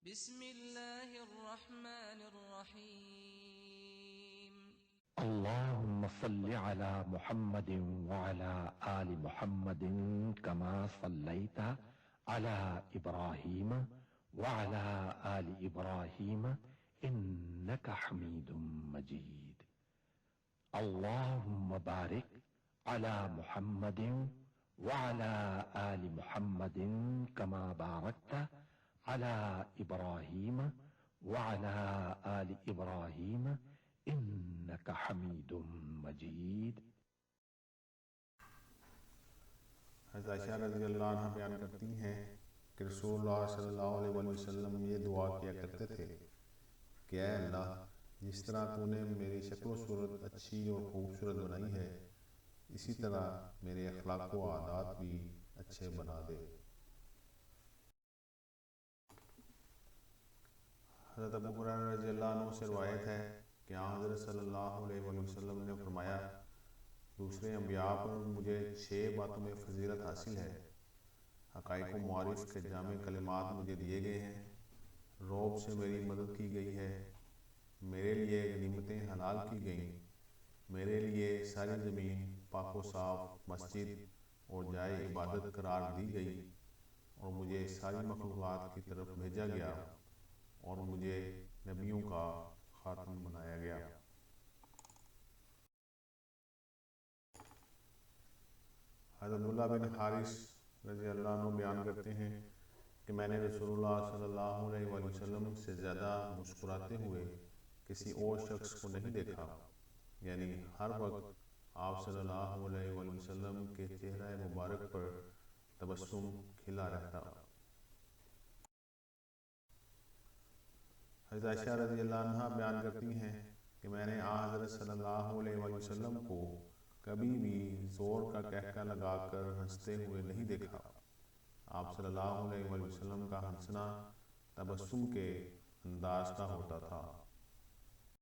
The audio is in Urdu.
بسم الله الرحمن الرحيم. اللهم صل على محمد وعلى آل محمد كما صليت على إبراهيم وعلى آل إبراهيم إنك حميد مجيد. اللهم بارك على محمد وعلى آل محمد كما باركت على إبراهيم وعلى آل إبراهيم إنك حميد مجيد. حضرت عائشہ رضی اللہ عنہ بیان کرتی ہیں کہ رسول اللہ صلی اللہ علیہ وسلم یہ دعا کیا کرتے تھے کہ اے اللہ، جس طرح تو نے میری شکل و صورت اچھی اور خوبصورت بنائی ہے، اسی طرح میرے اخلاق و عادات بھی اچھے بنا دے۔ حضرت ابو ہریرہ رضی اللہ عنہ سے روایت ہے کہ حضرت صلی اللہ علیہ وسلم نے فرمایا، دوسرے انبیاء پر مجھے 6 باتوں میں فضیلت حاصل ہے۔ حقائق و معارف کے جامع کلمات مجھے دیے گئے ہیں، رعب سے میری مدد کی گئی ہے، میرے لیے غنیمتیں حلال کی گئیں، میرے لیے ساری زمین پاک و صاف مسجد اور جائے عبادت قرار دی گئی، اور مجھے ساری مخلوقات کی طرف بھیجا گیا، اور مجھے نبیوں کا خاتم بنایا گیا۔ حضرت عبداللہ بن حارث رضی اللہ عنہ بیان کرتے ہیں کہ میں نے رسول اللہ صلی اللہ علیہ وسلم سے زیادہ مسکراتے ہوئے کسی اور شخص کو نہیں دیکھا، یعنی ہر وقت آپ صلی اللہ علیہ وسلم کے چہرہ مبارک پر تبسم کھلا رہتا۔ حضرت عائشہ رضی اللہ عنہ بیان کرتی ہیں کہ میں نے حضرت صلی اللہ علیہ وسلم کو کبھی بھی زور کا قہقہ لگا کر ہنستے ہوئے نہیں دیکھا۔ آپ صلی اللہ علیہ وسلم کا ہنسنا تبسم کے انداز کا ہوتا تھا۔